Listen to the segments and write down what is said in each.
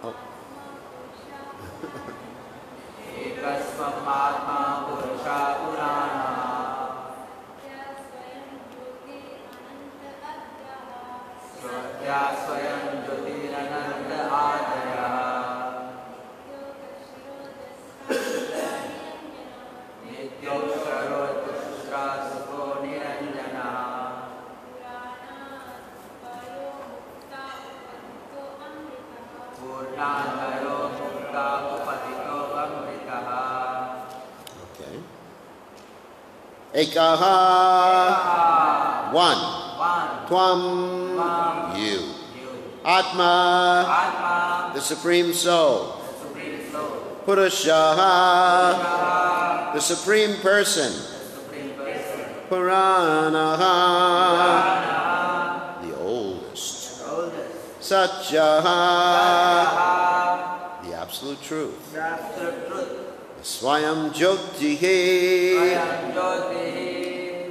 Oh. Okay. Ekaha. One. Tvam. You. Atma. The Supreme Soul. Purushaha. The Supreme Person. Puranaha. The oldest. Satyaha. The absolute truth. Swayam Jyotihi.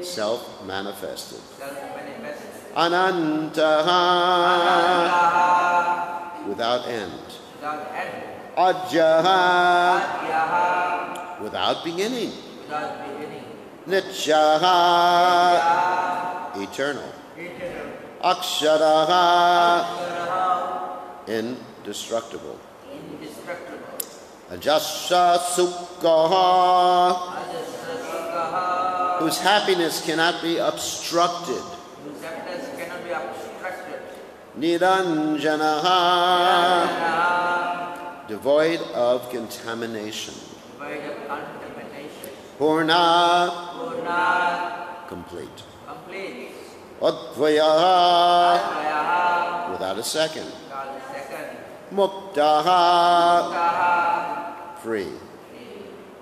Self-manifested. Anantaha. Without end. Ajyaha. Without beginning. Nityaha. Eternal. Aksharaha. Indestructible. Ajasya Sukhaha. Whose happiness cannot be obstructed. Niranjanaha. Devoid of contamination. Purna. Complete. Advayaha. Without a second. Muktaha. Free.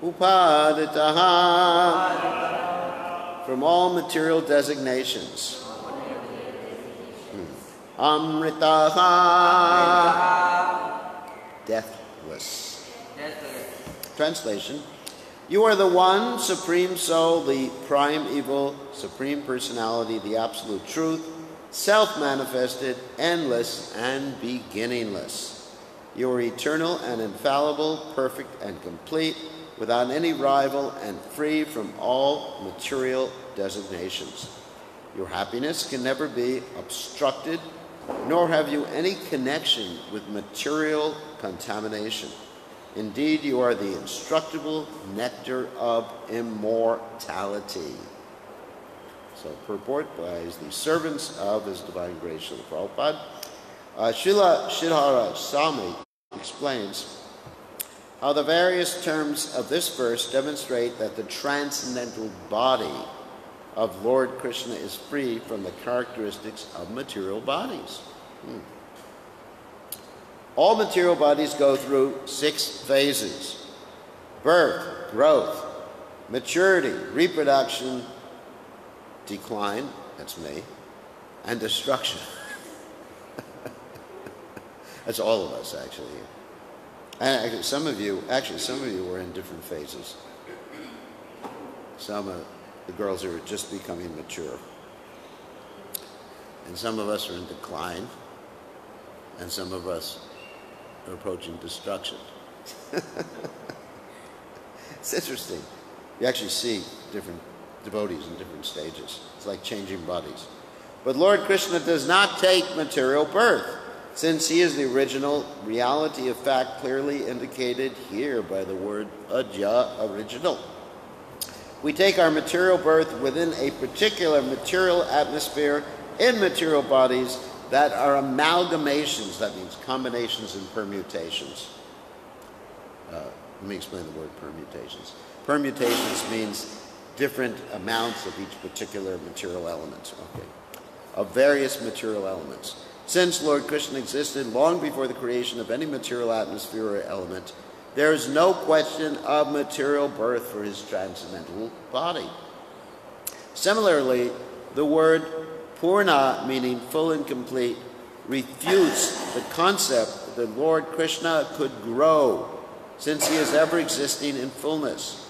Upaditaha. From all material designations. Amritaha. Deathless. Translation. You are the one Supreme Soul, the primeval Supreme Personality, the Absolute Truth, self-manifested, endless, and beginningless. You are eternal and infallible, perfect and complete, without any rival and free from all material designations. Your happiness can never be obstructed, nor have you any connection with material contamination. Indeed, you are the indestructible nectar of immortality. So, purport by the servants of His Divine Grace, Srila Prabhupada. Srila Sridhara Swami explains how the various terms of this verse demonstrate that the transcendental body of Lord Krishna is free from the characteristics of material bodies. All material bodies go through 6 phases: birth, growth, maturity, reproduction, decline, that's me, and destruction. That's all of us, actually. And actually, some of you were in different phases. Some of the girls are just becoming mature. And some of us are in decline. And some of us are approaching destruction. It's interesting. You actually see different devotees in different stages. It's like changing bodies. But Lord Krishna does not take material birth, since He is the original reality of fact clearly indicated here by the word ajya, original. We take our material birth within a particular material atmosphere in material bodies that are amalgamations, that means combinations and permutations. Let me explain the word permutations. Permutations means different amounts of each particular material element, okay, of various material elements. Since Lord Krishna existed long before the creation of any material atmosphere or element, there is no question of material birth for His transcendental body. Similarly, the word Purna, meaning full and complete, refutes the concept that Lord Krishna could grow, since He is ever existing in fullness.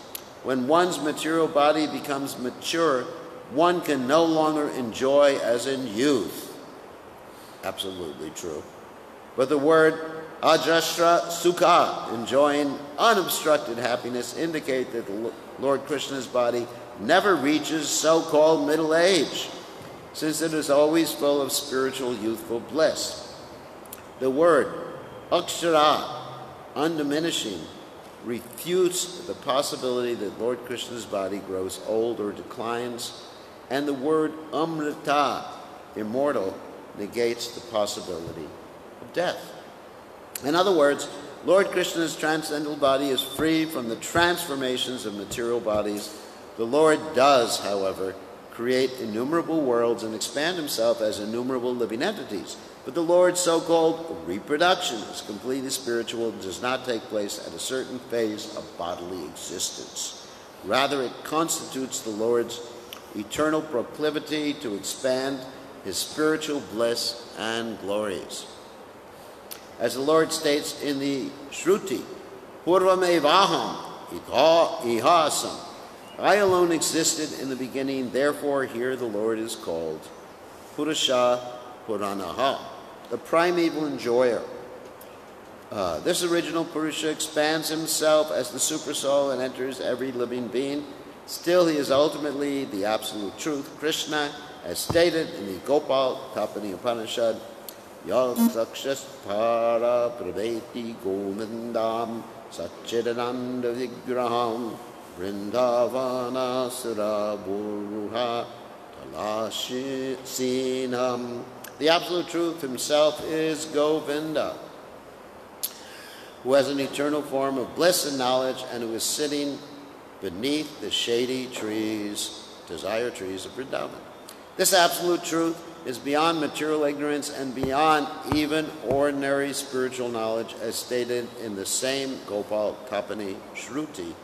When one's material body becomes mature, one can no longer enjoy as in youth. Absolutely true. But the word Ajasra Sukha, enjoying unobstructed happiness, indicate that the Lord Krishna's body never reaches so-called middle age, since it is always full of spiritual youthful bliss. The word Akshara, undiminishing, refutes the possibility that Lord Krishna's body grows old or declines, and the word Amrita, immortal, negates the possibility of death. In other words, Lord Krishna's transcendental body is free from the transformations of material bodies. The Lord does, however, create innumerable worlds and expand himself as innumerable living entities. But the Lord's so-called reproduction is completely spiritual and does not take place at a certain phase of bodily existence. Rather, it constitutes the Lord's eternal proclivity to expand his spiritual bliss and glories. As the Lord states in the Shruti, Purvamevaham ihasam, I alone existed in the beginning, therefore here the Lord is called Purusha Puranaha, the primeval enjoyer. This original Purusha expands himself as the Supersoul and enters every living being. Still, he is ultimately the absolute truth, Krishna, as stated in the Gopal Tapani Upanishad, Yad Sakshas Para Praveti Govindam Satchidananda Vigraham Vrindavana Sura Buruha Talashinam. The absolute truth himself is Govinda, who has an eternal form of bliss and knowledge, and who is sitting beneath the shady trees, desire trees of Vrindavan. This absolute truth is beyond material ignorance and beyond even ordinary spiritual knowledge, as stated in the same Gopal Tapani Shruti.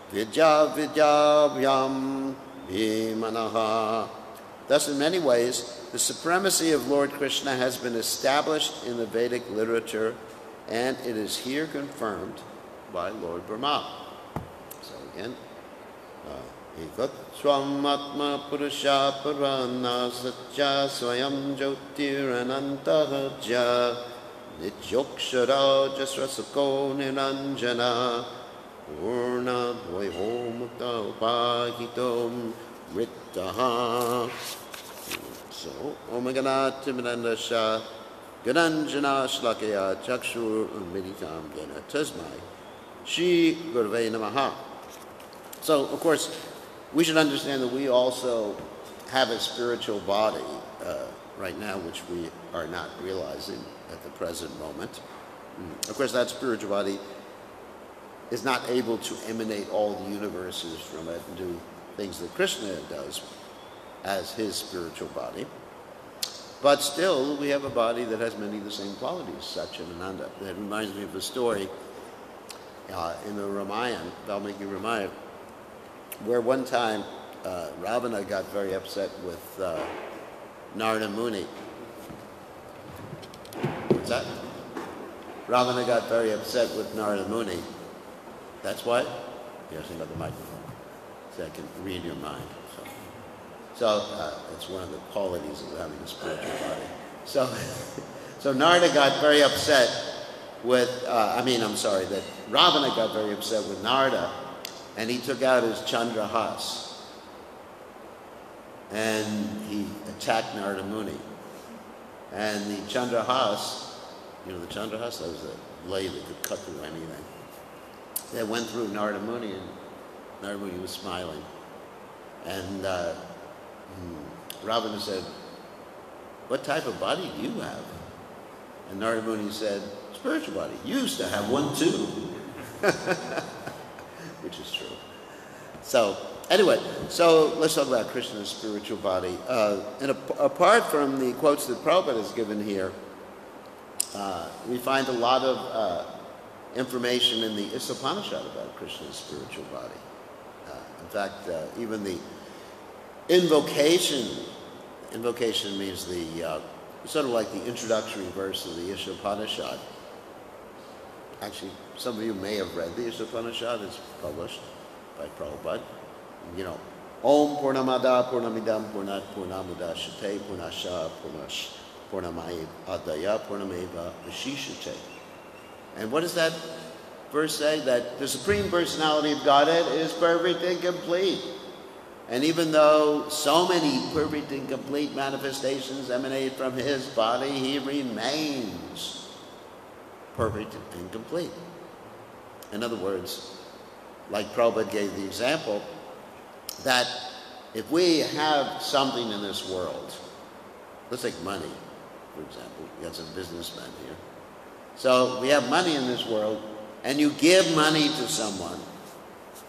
Vidya Vidyavyam Vimanaha. Thus, in many ways, the supremacy of Lord Krishna has been established in the Vedic literature, and it is here confirmed by Lord Brahma. So again, Ekat Swam Atma Purusha Purana Satya Swayam Jyotiranantahaja Nityokshara Jasrasako Niranjana Purna Dvaiho Mukta Upahitom Mrittaha. So, Om Ganat Timrandasha Gananjana Shlakaya Chakshur Meditam Gena Tasmai Shri Gurve Namaha. So, of course, we should understand that we also have a spiritual body right now, which we are not realizing at the present moment. Of course, that spiritual body is not able to emanate all the universes from it and do things that Krishna does as his spiritual body. But still, we have a body that has many of the same qualities, Satchidananda. That reminds me of a story in the Ramayana, Valmiki Ramayana, where one time Ravana got very upset with Narada Muni. What's that? Ravana got very upset with Narada Muni. That's why? Yes, another microphone, so I can read your mind. So it's one of the qualities of having a spiritual body. So Narada got very upset with, that Ravana got very upset with Narada, and he took out his Chandrahas, and he attacked Narada Muni. And the Chandrahas, the Chandrahas, that was a blade that could cut through anything. They went through Narada Muni, and Narada Muni was smiling. And Ravana said, "What type of body do you have?" And Narada Muni said, "Spiritual body. You used to have one too." Which is true. So, anyway, so let's talk about Krishna's spiritual body. And apart from the quotes that Prabhupada has given here, we find a lot of information in the Upanishad about Krishna's spiritual body. In fact, even the invocation means the sort of like the introductory verse of the Upanishad. Actually, some of you may have read the Upanishad. It's published by Prabhupada. Om Purnamada Purnamidam Purnat Purnamudashate Purnasha Purnamaya Adaya Purnameva Vishishate. And what does that verse say? That the Supreme Personality of Godhead is perfect and complete. And even though so many perfect and complete manifestations emanate from his body, he remains perfect and complete. In other words, like Prabhupada gave the example, that if we have something in this world, let's take money, for example. We got some businessmen here. So we have money in this world, and you give money to someone,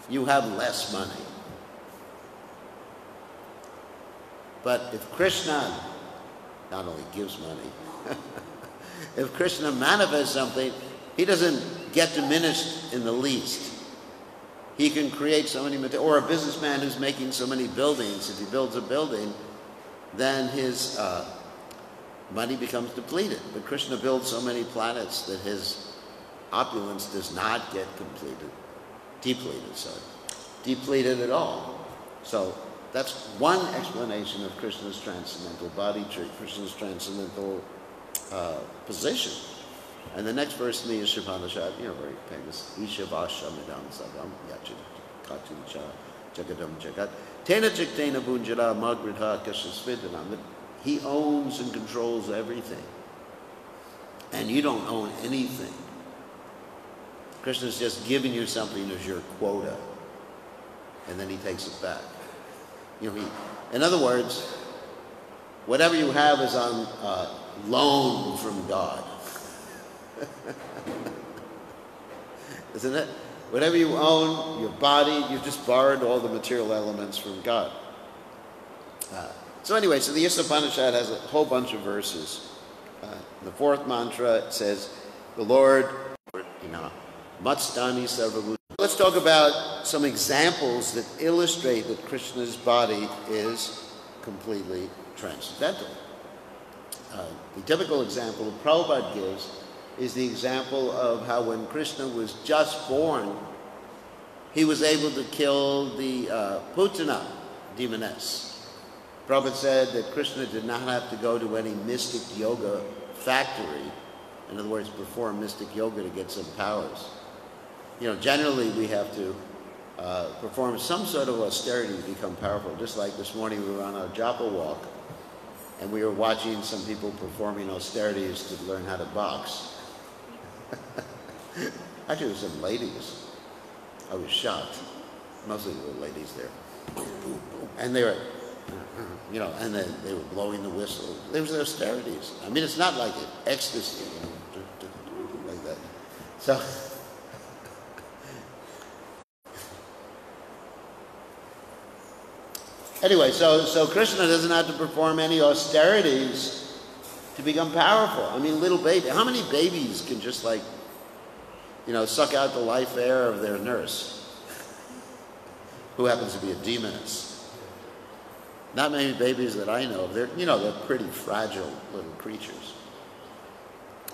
you have less money. But if Krishna not only gives money, if Krishna manifests something, he doesn't get diminished in the least. He can create so many materials, or a businessman who's making so many buildings, if he builds a building, then his money becomes depleted. But Krishna builds so many planets that his opulence does not get depleted at all. So that's one explanation of Krishna's transcendental body, Krishna's transcendental position. And the next verse in the Ishavanashad, very famous, Ishavashamidam Savam Yachikatucha Jagadam Jagat Tena Chiktena Bunjara Magridha Kashasvidanam, that he owns and controls everything. And you don't own anything. Krishna's just giving you something as your quota, and then he takes it back. In other words, whatever you have is on loan from God. Isn't it? Whatever you own, your body, you've just borrowed all the material elements from God. So anyway, so the Upanishad has a whole bunch of verses. The fourth mantra says, the Lord, Matstani Sarvabhuta. Let's talk about some examples that illustrate that Krishna's body is completely transcendental. The typical example that Prabhupada gives is the example of how when Krishna was just born, he was able to kill the Putana demoness. Prabhupada said that Krishna did not have to go to any mystic yoga factory, in other words, perform mystic yoga to get some powers. Generally we have to perform some sort of austerity to become powerful. Just like this morning we were on our japa walk, and we were watching some people performing austerities to learn how to box. Actually, there were some ladies. I was shocked. Mostly there were ladies there. And they were, and they were blowing the whistle. There was austerities. I mean, it's not like an ecstasy, like that. So, anyway, so Krishna doesn't have to perform any austerities to become powerful. I mean, little baby. How many babies can just suck out the life air of their nurse, who happens to be a demoness? Not many babies that I know. They're pretty fragile little creatures.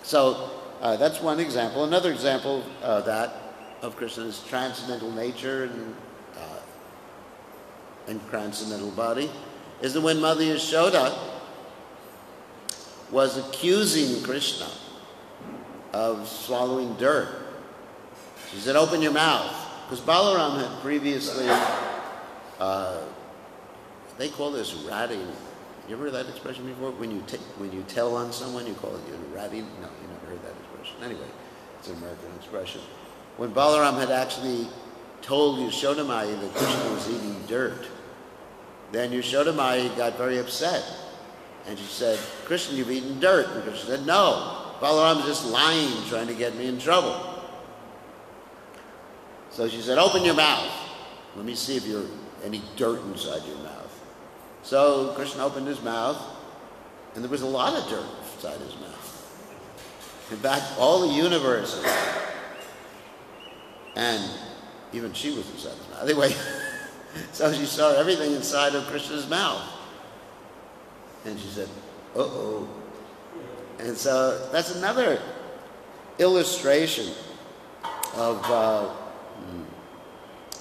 So that's one example. Another example of Krishna's transcendental nature and transcendental body is that when Mother Yashoda was accusing Krishna of swallowing dirt, she said, "Open your mouth." Because Balaram had previously, they call this ratting. You ever heard that expression before? When you tell on someone, you call it ratting? No, you never heard that expression. Anyway, it's an American expression. When Balaram had actually told Yashodamaya that Krishna was eating dirt, then Yashodamaya got very upset. And she said, "Krishna, you've eaten dirt." And Krishna said, "No, Balaram's just lying, trying to get me in trouble." So she said, "Open your mouth. Let me see if you're any dirt inside your mouth." So Krishna opened his mouth, and there was a lot of dirt inside his mouth. In fact, all the universes, and even she was inside his mouth. Anyway, so she saw everything inside of Krishna's mouth. And she said, "Uh-oh." And so that's another illustration of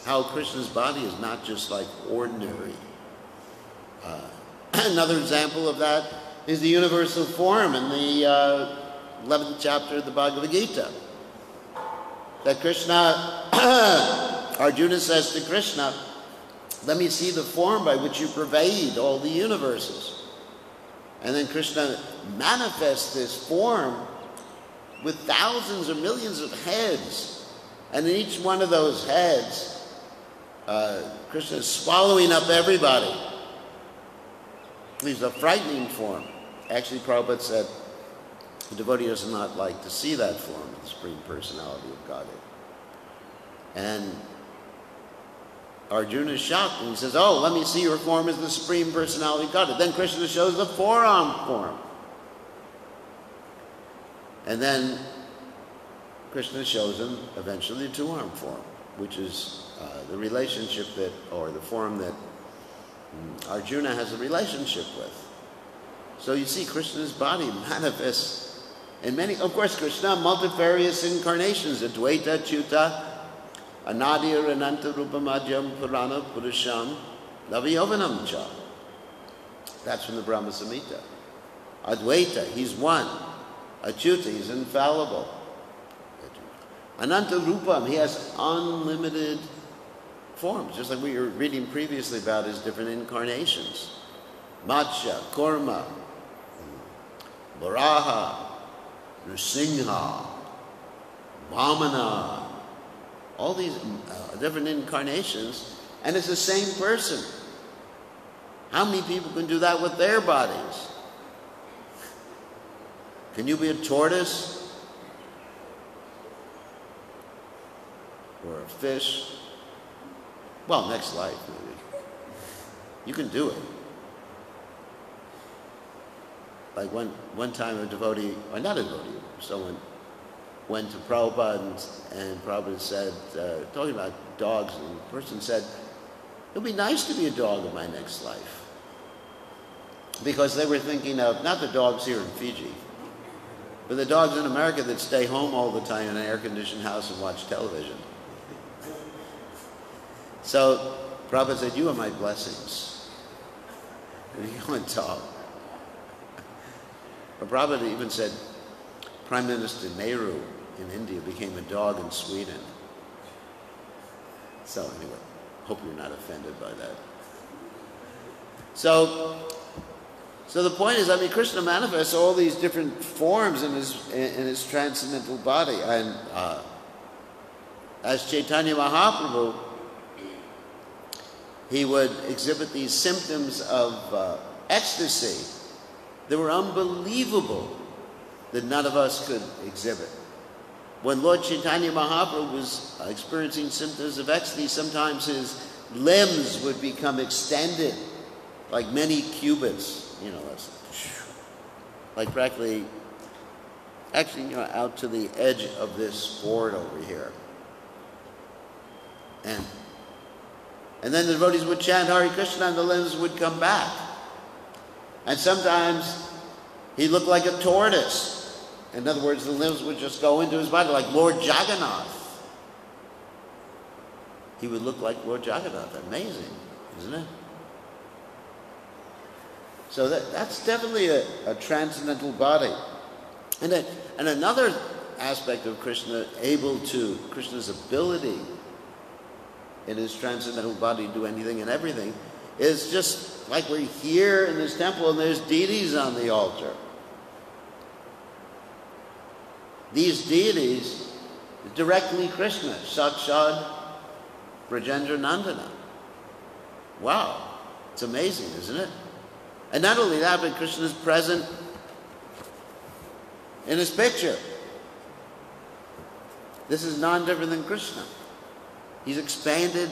how Krishna's body is not just like ordinary. Another example of that is the universal form in the 11th chapter of the Bhagavad Gita. That Krishna, Arjuna says to Krishna, let me see the form by which you pervade all the universes. And then Krishna manifests this form with thousands or millions of heads. And in each one of those heads, Krishna is swallowing up everybody. He's a frightening form. Actually, Prabhupada said, the devotee does not like to see that form of the Supreme Personality of Godhead. And Arjuna is shocked, and he says, oh, let me see your form as the Supreme Personality of Godhead. Then Krishna shows the four-armed form. And then Krishna shows him eventually the two-armed form, which is the relationship that, or the form that Arjuna has a relationship with. So you see, Krishna's body manifests in many, of course, Krishna, multifarious incarnations, Advaita, Achyuta, Anadir, Ananta, Rupamajyam, Purana, Purusham, Navayovanam cha. That's from the Brahma Samhita. Advaita, he's one. Achyuta, he's infallible. Ananta Rupam, he has unlimited forms, just like we were reading previously about his different incarnations. Matsya, Kurma, Varaha, Nrsimha, Vamana, all these different incarnations, and it's the same person. How many people can do that with their bodies? Can you be a tortoise? Or a fish? Well, next life, maybe. You can do it. Like one time a devotee, or not a devotee, someone went to Prabhupada and Prabhupada said, talking about dogs, and the person said, it would be nice to be a dog in my next life. Because they were thinking of, not the dogs here in Fiji, but the dogs in America that stay home all the time in an air-conditioned house and watch television. So Prabhupada said, you are my blessings. And he went tall. But Prabhupada even said, Prime Minister Nehru in India became a dog in Sweden. So anyway, hope you're not offended by that. So the point is, I mean, Krishna manifests all these different forms in his transcendental body. And as Chaitanya Mahaprabhu, he would exhibit these symptoms of ecstasy that were unbelievable, that none of us could exhibit. When Lord Chaitanya Mahaprabhu was experiencing symptoms of ecstasy, sometimes his limbs would become extended like many cubits, you know, that's like practically, actually, you know, out to the edge of this board over here. And then the devotees would chant Hare Krishna and the limbs would come back. And sometimes he looked like a tortoise. In other words, the limbs would just go into his body, like Lord Jagannath. He would look like Lord Jagannath. Amazing, isn't it? So that's definitely a transcendental body. And another aspect of Krishna's ability in his transcendental body to do anything and everything is just like we're here in this temple and there's deities on the altar. These deities directly Krishna, Sakshad Brajendra Nandana. Wow, it's amazing, isn't it? And not only that, but Krishna is present in his picture. This is non-different than Krishna. He's expanded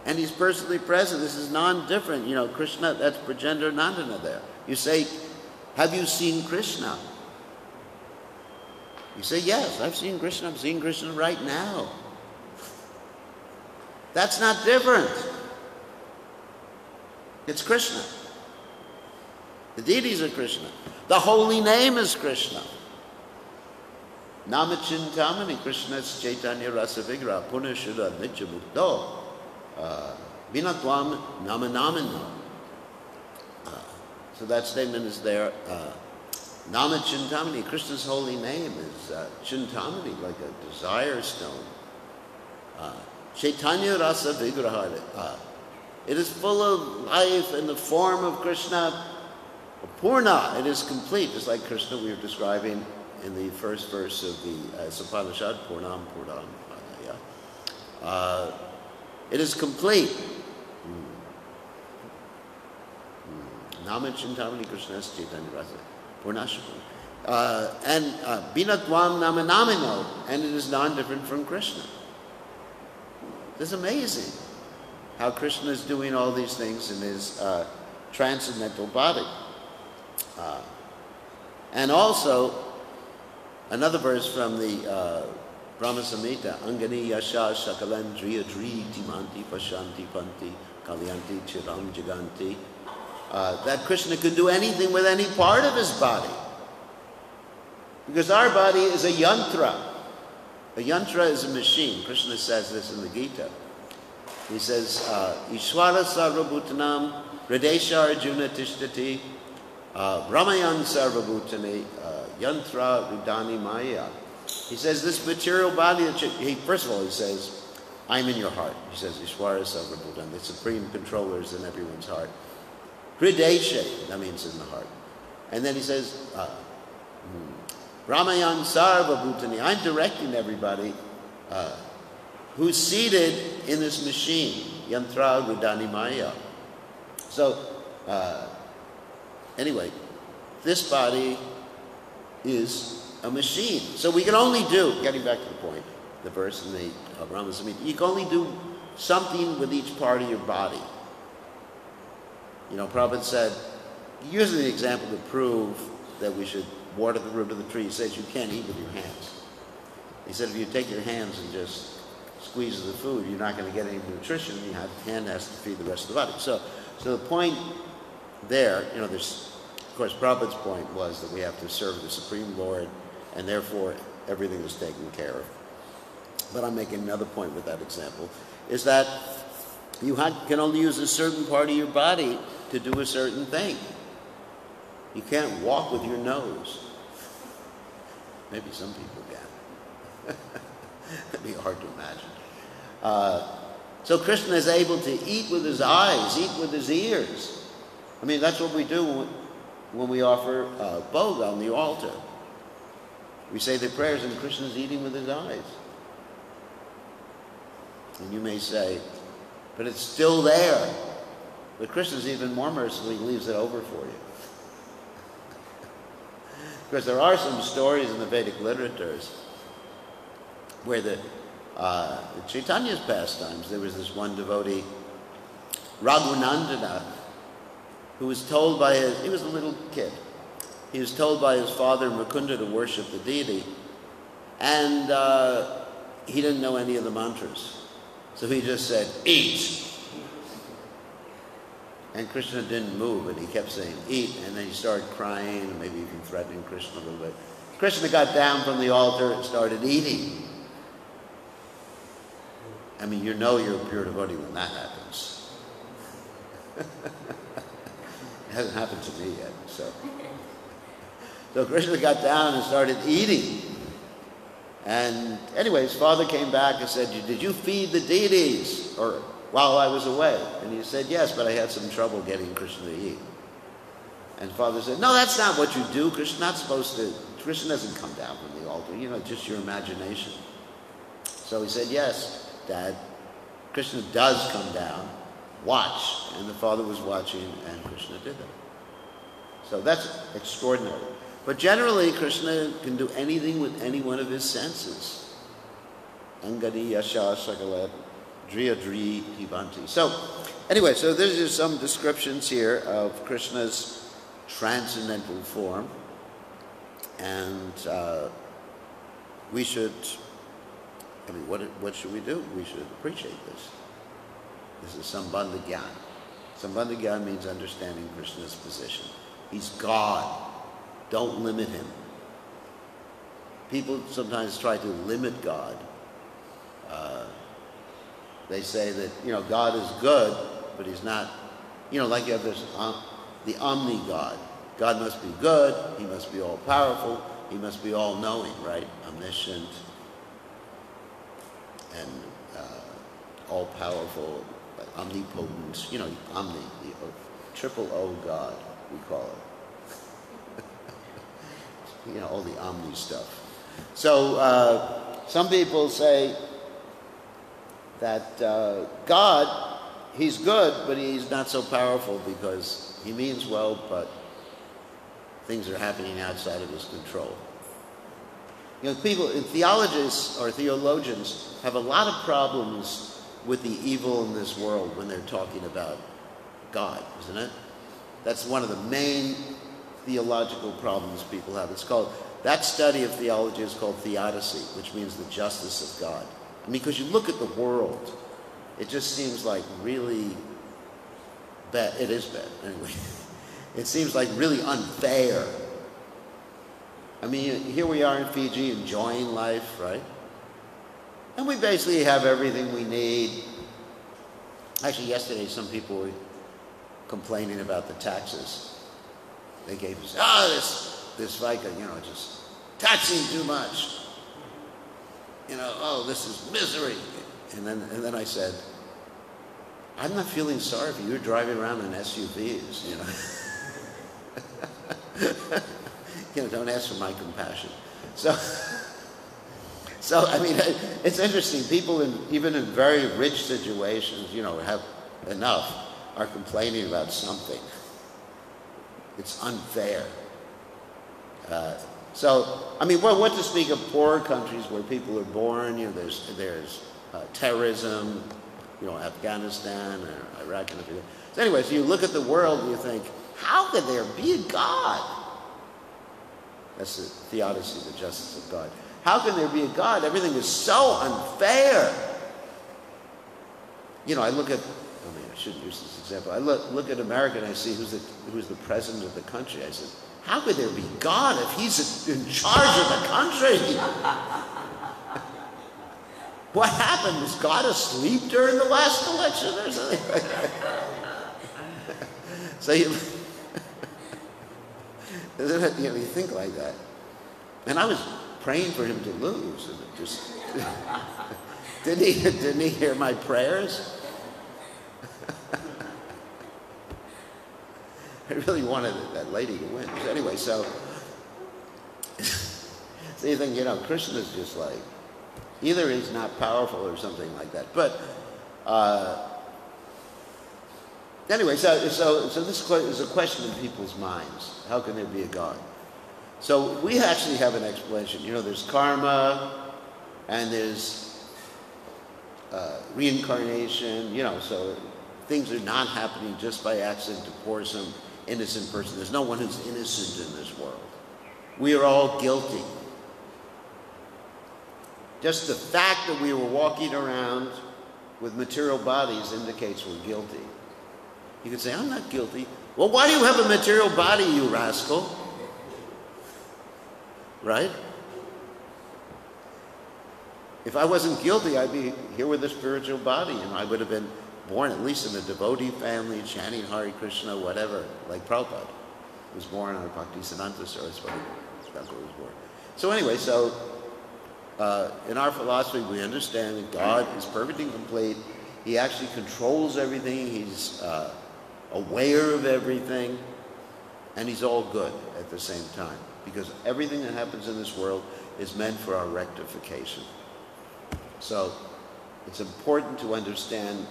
and he's personally present. This is non-different. You know, Krishna, that's Brajendra Nandana there. You say, have you seen Krishna? You say, yes, I've seen Krishna. I'm seeing Krishna right now. That's not different. It's Krishna. The deities are Krishna. The holy name is Krishna. Namachintamani Krishna's Chaitanya Rasa Vigra Punashura Nitya Mukto Vinatvam Namanamino. So that statement is there. Nama Chintamani, Krishna's holy name is Chintamani, like a desire stone. Chaitanya Rasa Vigraha. It is full of life in the form of Krishna. Purna, it is complete, just like Krishna we were describing in the first verse of the Upanishad, Purnam Purnam. It is complete. Nama Chintamani Krishna's Chaitanya Rasa. Purnashakam. And Binatvam Nama Namino, and it is non-different from Krishna. It's amazing how Krishna is doing all these things in his transcendental body. And also, another verse from the Brahma Samhita, Angani Yasha Shakalandriya Dri Timanti Pashanti Panti Kalyanti Chiram Jaganti, that Krishna could do anything with any part of his body. Because our body is a yantra. A yantra is a machine. Krishna says this in the Gita. He says, Ishwara Sarvabhutanam, Radesha Arjuna Tishtati, Brahmayan Sarvabhutani, Yantra Rudani Maya. He says this material body, first of all he says, I'm in your heart. He says, Ishwara Sarvabhutanam, the supreme controller is in everyone's heart. Hrideshe, that means in the heart. And then he says, Brahmayan Sarvabhutani, I'm directing everybody who's seated in this machine, Yantra Rudani Maya. So, anyway, this body is a machine. So we can only do, getting back to the point, the verse in the Brahma Samhita, you can only do something with each part of your body. You know, Prabhupada said, using the example to prove that we should water the root of the tree, he says you can't eat with your hands. He said if you take your hands and just squeeze the food, you're not going to get any nutrition. Your hand has to feed the rest of the body. So the point there, you know, there's, of course, Prabhupada's point was that we have to serve the Supreme Lord, and therefore everything is taken care of. But I'm making another point with that example, is that you can only use a certain part of your body to do a certain thing. You can't walk with your nose. Maybe some people can. That'd be hard to imagine. So Krishna is able to eat with his eyes, eat with his ears. I mean, that's what we do when we offer bhog on the altar. We say the prayers and Krishna's eating with his eyes. And you may say, but it's still there. But Krishna's even more mercifully leaves it over for you. Because there are some stories in the Vedic literatures where the Chaitanya's pastimes, there was this one devotee, Raghunandana, who was told by he was a little kid, he was told by his father Mukunda to worship the deity, and he didn't know any of the mantras. So he just said, eat. And Krishna didn't move, and he kept saying, eat, and then he started crying, and maybe even threatening Krishna a little bit. Krishna got down from the altar and started eating. I mean, you know you're a pure devotee when that happens. It hasn't happened to me yet, So Krishna got down and started eating. And anyway, his father came back and said, did you feed the deities or while I was away? And he said, yes, but I had some trouble getting Krishna to eat. And father said, no, that's not what you do. Krishna's not supposed to, Krishna doesn't come down from the altar, you know, just your imagination. So he said, yes, Dad, Krishna does come down. Watch. And the father was watching, and Krishna did that. So that's extraordinary. But generally, Krishna can do anything with any one of his senses. Angadi yasha sakalat driya dri hivanti. So, anyway, so there's just some descriptions here of Krishna's transcendental form. And we should, I mean, what should we do? We should appreciate this. This is Sambandha Gyan. Sambandha Gyan means understanding Krishna's position. He's God. Don't limit him. People sometimes try to limit God. They say that, you know, God is good, but he's not, you know, like you have this the omni-God. God must be good, he must be all-powerful, he must be all-knowing, right? Omniscient and all-powerful, omnipotent, you know, omni, the triple O God, we call it. You know, all the omni stuff. So some people say that God, he's good, but he's not so powerful because he means well, but things are happening outside of his control. You know, people, theologists or theologians have a lot of problems with the evil in this world when they're talking about God, isn't it? That's one of the main theological problems people have. It's called, that study of theology is called theodicy, which means the justice of God. I mean, because you look at the world, it just seems like really bad. It is bad, anyway. It seems like really unfair. I mean, here we are in Fiji enjoying life, right? And we basically have everything we need. Actually, yesterday some people were complaining about the taxes. They gave us, this FICA, you know, just taxing too much. You know, oh, this is misery. And then I said, I'm not feeling sorry for you. You're driving around in SUVs, you know. You know, don't ask for my compassion. So I mean, it's interesting. People even in very rich situations, you know, have enough, are complaining about something. It's unfair. So, I mean, what to speak of poorer countries where people are born, you know, there's terrorism, you know, Afghanistan or Iraq and everything. So anyway, so you look at the world and you think, how could there be a God? That's the theodicy, the justice of God. How can there be a God? Everything is so unfair. You know, I look at, I mean, I shouldn't use this example. I look at America and I see who's the president of the country. I said, how could there be God if he's in charge of the country? What happened? Was God asleep during the last election or something? So you think like that. And I was praying for him to lose, and it just didn't he hear my prayers? I really wanted that lady to win. So anyway, so you think, you know, Christian is just like, either he's not powerful or something like that. But anyway, so this is a question in people's minds. How can there be a God? So we actually have an explanation. You know, there's karma, and there's reincarnation. You know, so things are not happening just by accident to pour some innocent person. There's no one who's innocent in this world. We are all guilty. Just the fact that we were walking around with material bodies indicates we're guilty. You could say, I'm not guilty. Well, why do you have a material body, you rascal? Right? If I wasn't guilty, I'd be here with a spiritual body, and I would have been born at least in a devotee family, chanting Hare Krishna, whatever, like Prabhupada was born on a Bhaktisiddhanta Saraswati. That's where he was born. So anyway, so in our philosophy, we understand that God is perfect and complete. He actually controls everything. He's aware of everything, and he's all good at the same time, because everything that happens in this world is meant for our rectification. So it's important to understand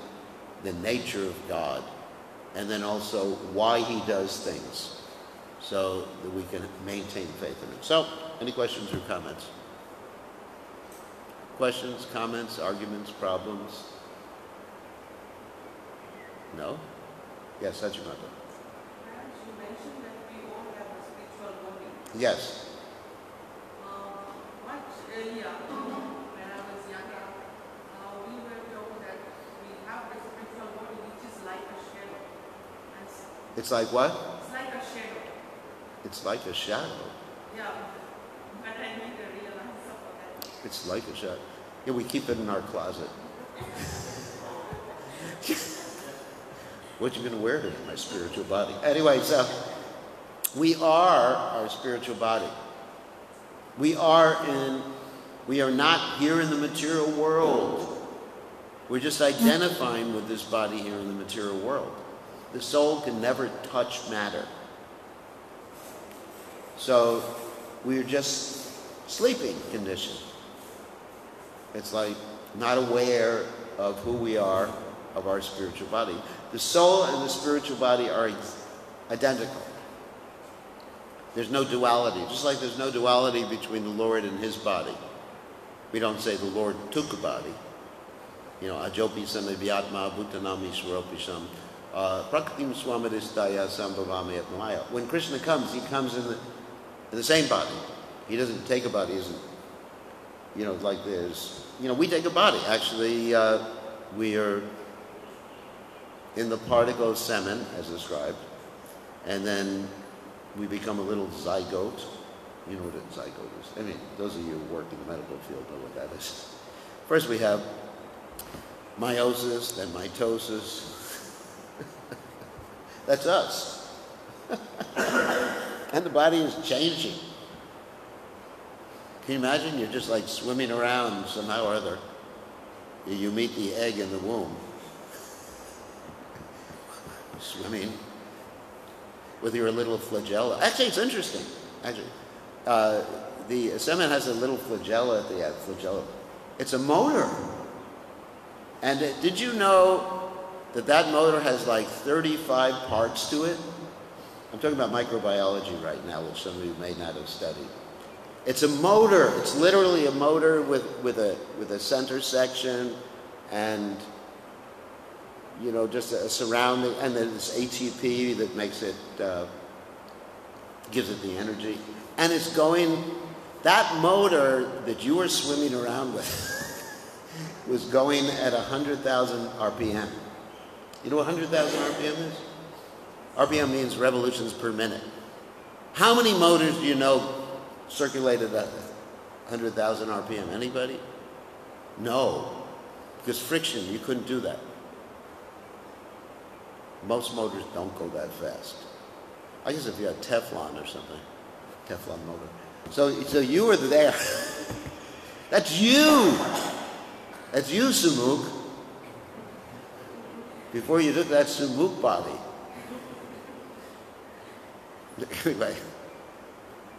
the nature of God, and then also why he does things, so that we can maintain faith in him. So, any questions or comments? Questions, comments, arguments, problems? No? Yes, Sajimata. You mentioned that we all have a spiritual body. Yes. Much earlier, when I was younger, we were told that we have a spiritual body which is like a shadow. It's like what? It's like a shadow. It's like a shadow. Yeah, but I need to realize that. It's like a shadow. Yeah, we keep it in our closet. What you going to wear to my spiritual body? Anyway, so we are our spiritual body. We are not here in the material world. We're just identifying with this body here in the material world. The soul can never touch matter. So we're just sleeping condition. It's like not aware of who we are, of our spiritual body. The soul and the spiritual body are identical. There's no duality. Just like there's no duality between the Lord and his body. We don't say the Lord took a body. Ajopi samebhyatma bhutanami swaropisham prakatim swamadistaya sambhavami atmaya. When Krishna comes, he comes in the same body. He doesn't take a body, isn't, like there's, we take a body. Actually, we are in the particle of semen, as described, and then we become a little zygote. You know what a zygote is? I mean, those of you who work in the medical field know what that is. First we have meiosis, then mitosis. That's us. And the body is changing. Can you imagine? You're just like swimming around somehow or other. You meet the egg in the womb. Swimming with your little flagella. Actually, it's interesting. The semen has a little flagella at the end. Flagella. It's a motor. And did you know that motor has like 35 parts to it? I'm talking about microbiology right now, which some of you may not have studied. It's a motor. It's literally a motor with a center section and just a surrounding, and then this ATP that makes it, gives it the energy. And it's going, that motor that you were swimming around with was going at 100,000 RPM. You know what 100,000 RPM is? RPM means revolutions per minute. How many motors do you know circulated at 100,000 RPM? Anybody? No. Because friction, you couldn't do that. Most motors don't go that fast. I guess if you had Teflon or something. Teflon motor. So you were there. That's you. That's you, Sumuk. Before you took that Sumuk body. Anyway,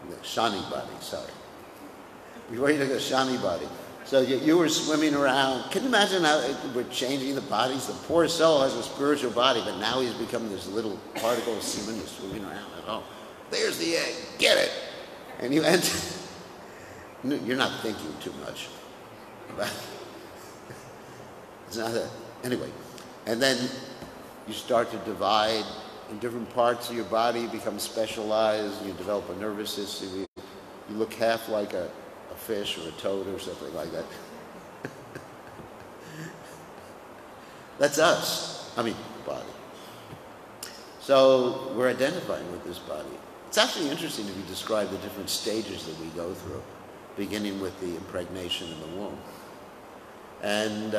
the Shani body, sorry. Before you took a Shani body. So you were swimming around. Can you imagine how we're changing the bodies? The poor soul has a spiritual body, but now he's becoming this little particle of semen. He's swimming around. Oh, there's the egg. Get it. And you enter. You're not thinking too much. It's not that. Anyway, and then you start to divide in different parts of your body, become specialized. You develop a nervous system. You look half like a fish or a toad or something like that. That's us. I mean, body. So we're identifying with this body. It's actually interesting if you describe the different stages that we go through, beginning with the impregnation in the womb. And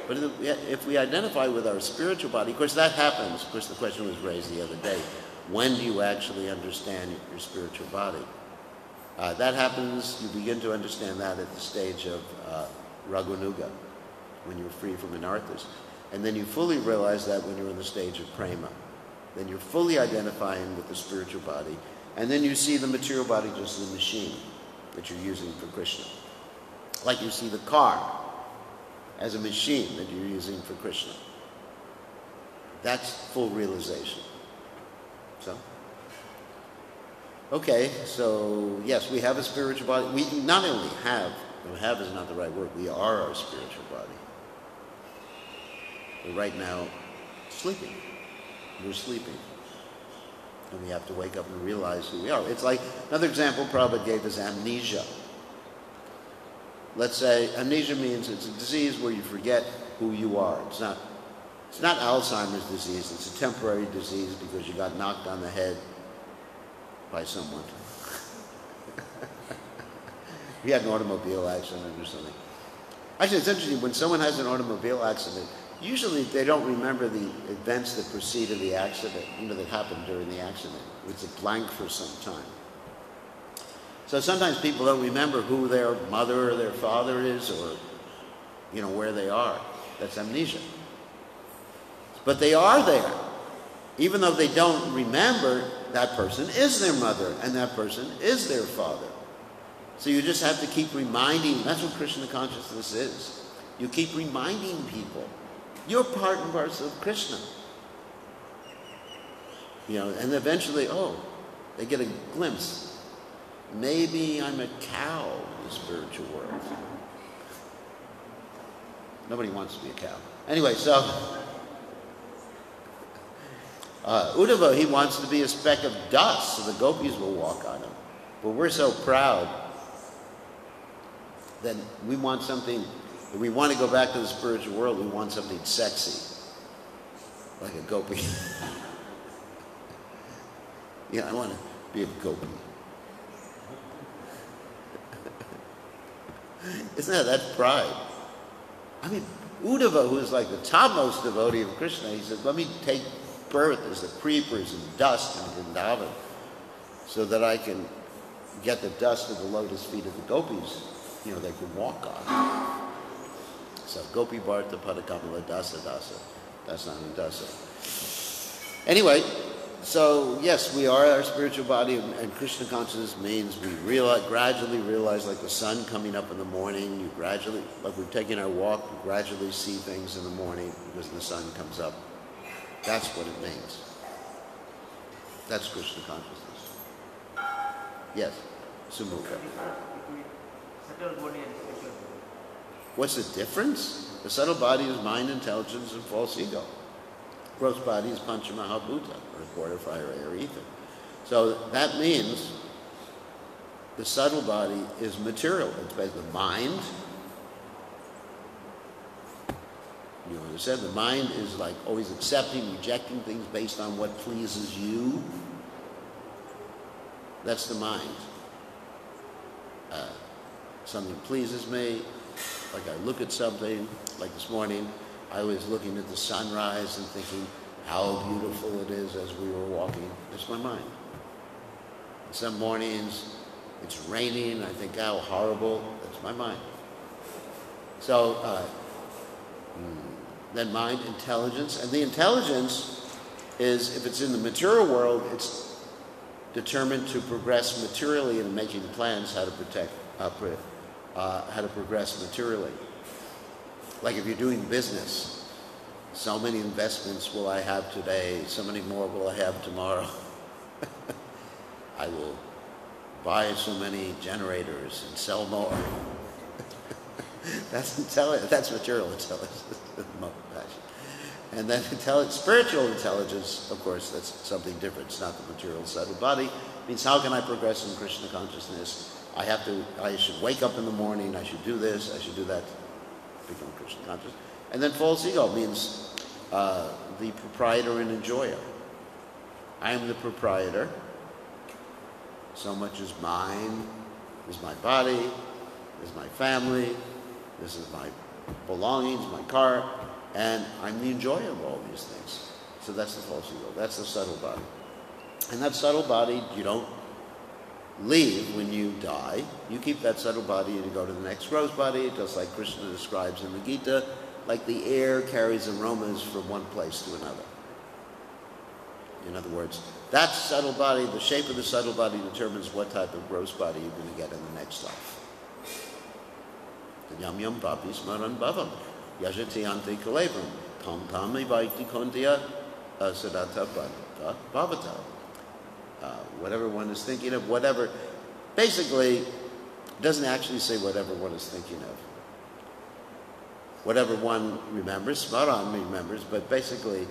but if we identify with our spiritual body, of course that happens. Of course, the question was raised the other day: when do you actually understand your spiritual body? That happens, you begin to understand that at the stage of Raghunuga, when you're free from anarthas. And then you fully realize that when you're in the stage of prema. Then you're fully identifying with the spiritual body. And then you see the material body just as a machine that you're using for Krishna. Like you see the car as a machine that you're using for Krishna. That's full realization. So? Okay, so yes, we have a spiritual body. We not only have is not the right word, we are our spiritual body. We're right now sleeping. We're sleeping. And we have to wake up and realize who we are. It's like, another example Prabhupada gave is amnesia. Let's say, amnesia means it's a disease where you forget who you are. It's not Alzheimer's disease, it's a temporary disease because you got knocked on the head by someone. You had an automobile accident or something. Actually, it's interesting, when someone has an automobile accident, Usually they don't remember the events that preceded the accident, that happened during the accident. It's a blank for some time. So sometimes people don't remember who their mother or their father is, or, where they are. That's amnesia. But they are there. Even though they don't remember, that person is their mother and that person is their father. So you just have to keep reminding. That's what Krishna consciousness is. You keep reminding people, you're part and parcel of Krishna. And eventually, they get a glimpse. Maybe I'm a cow in the spiritual world. Nobody wants to be a cow. Anyway, so Uddhava, he wants to be a speck of dust so the gopis will walk on him. But we're so proud that we want something, if we want to go back to the spiritual world, we want something sexy, like a gopi. I want to be a gopi. Isn't that's pride? I mean, Uddhava, who is like the topmost devotee of Krishna, he said, let me take birth as the creepers and dust in Vrindavan so that I can get the dust of the lotus feet of the gopis, they can walk on. So, Gopi Bharta Padakamala Dasa Dasa. That's not in Dasa. Anyway, so yes, we are our spiritual body, and Krishna consciousness means we gradually realize, like the sun coming up in the morning, you gradually, like we're taking our walk, we gradually see things in the morning because the sun comes up. That's what it means. That's Krishna consciousness. Yes, Sumukha. What's the difference? The subtle body is mind, intelligence, and false ego. Gross body is Pancha Mahabhuta, or water, fire, air, ether. So that means the subtle body is material. It's basically the mind. You understand? The mind is like always accepting, rejecting things based on what pleases you. That's the mind. Something pleases me, like I look at something, like this morning, I was looking at the sunrise and thinking how beautiful it is as we were walking. That's my mind. Some mornings, it's raining, I think how horrible. That's my mind. So, then mind, intelligence. And the intelligence is, if it's in the material world, it's determined to progress materially in making plans how to progress materially. Like if you're doing business, so many investments will I have today, so many more will I have tomorrow. I will buy so many generators and sell more. That's material intelligence. And then spiritual intelligence, of course, that's something different. It's not the material subtle body. It means how can I progress in Krishna consciousness? I should wake up in the morning, I should do this, I should do that, become Krishna conscious. And then false ego means the proprietor and enjoyer. I am the proprietor. So much is mine, is my body, is my family, this is my belongings, my car, and I'm the enjoyer of all these things. So that's the false ego. That's the subtle body. And that subtle body, you don't leave when you die. You keep that subtle body and you go to the next gross body, just like Krishna describes in the Gita, like the air carries aromas from one place to another. In other words, that subtle body, the shape of the subtle body determines what type of gross body you're going to get in the next life. Yam yam papi smaran bhavam, yajati ante kalebram, tam tami vaiti kondia sadata bhavata. Whatever one is thinking of, whatever, basically, it doesn't actually say whatever one is thinking of. Whatever one remembers, Smaran remembers, but basically,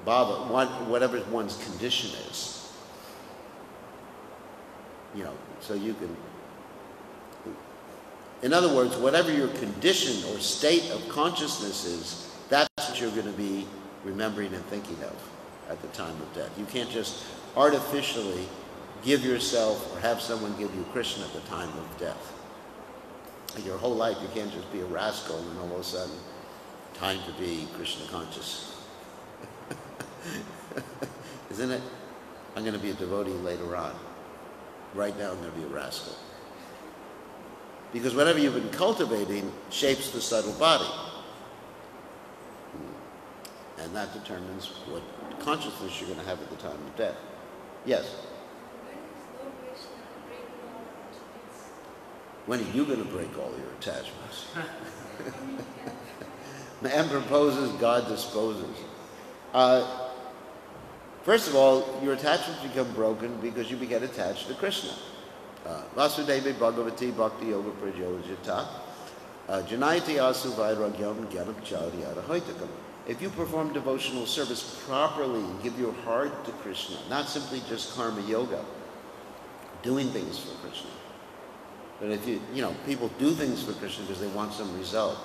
Bhava, whatever one's condition is. So you can, in other words, whatever your condition or state of consciousness is, that's what you're going to be remembering and thinking of at the time of death. You can't just artificially give yourself or have someone give you Krishna at the time of death. Like your whole life, you can't just be a rascal and all of a sudden, time to be Krishna conscious. Isn't it? I'm going to be a devotee later on. Right now I'm going to be a rascal. Because whatever you've been cultivating shapes the subtle body. And that determines what consciousness you're going to have at the time of death. Yes? When are you going to break all your attachments? Man proposes, God disposes. First of all, your attachments become broken because you get attached to Krishna. Vasudeva Bhagavati Bhakti Yoga Prajojita Janayati Asuvai Ragyam Gyanam Charyara Haitakam. If you perform devotional service properly and give your heart to Krishna, not simply just karma yoga, doing things for Krishna. But if people do things for Krishna because they want some result.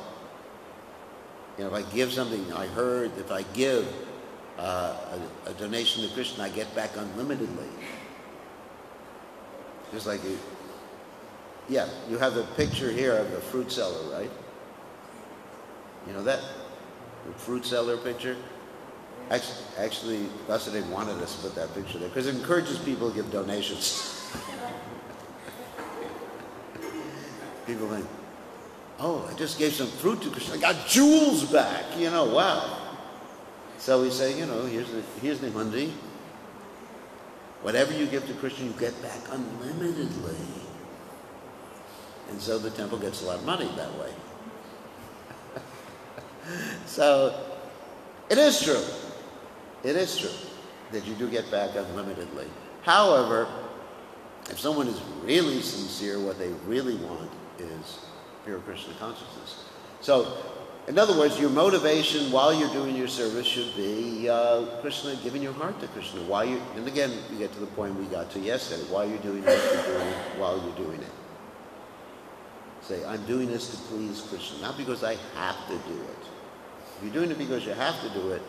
If I give something, if I give a donation to Krishna, I get back unlimitedly. Just like you have the picture here of the fruit seller, right? You know that? The fruit seller picture? Actually, Vasudeva wanted us to put that picture there because it encourages people to give donations. People think, oh, I just gave some fruit to Krishna, I got jewels back, wow. So we say, here's the hundi. Whatever you give to Krishna, you get back unlimitedly. And so the temple gets a lot of money that way. So, it is true. It is true that you do get back unlimitedly. However, if someone is really sincere, what they really want is pure Krishna consciousness. So, in other words, your motivation while you're doing your service should be Krishna, giving your heart to Krishna. And again, we get to the point we got to yesterday. Why you're doing what you're doing while you're doing it. Say, I'm doing this to please Krishna, not because I have to do it. If you're doing it because you have to do it,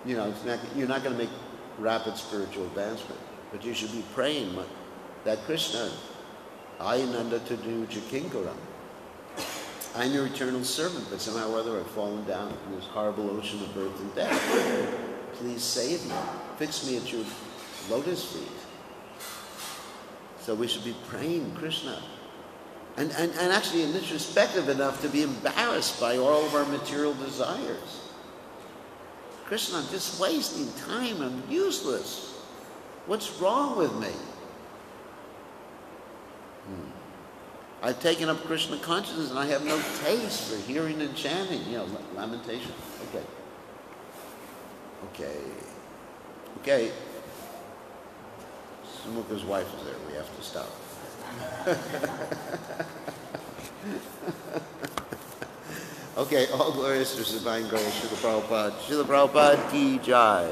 you're not going to make rapid spiritual advancement. But you should be praying that Krishna, Ayananda to do Jakinkaram. I'm your eternal servant, but somehow or other I've fallen down in this horrible ocean of birth and death. Please save me. Fix me at your lotus feet. So we should be praying Krishna. And actually introspective enough to be embarrassed by all of our material desires. Krishna, I'm just wasting time. I'm useless. What's wrong with me? I've taken up Krishna consciousness and I have no taste for hearing and chanting. Lamentation. Okay. Sumukha's wife is there. We have to stop. Okay, all glorious to Divine Grace, Srila Prabhupada. Srila Prabhupada ki jai.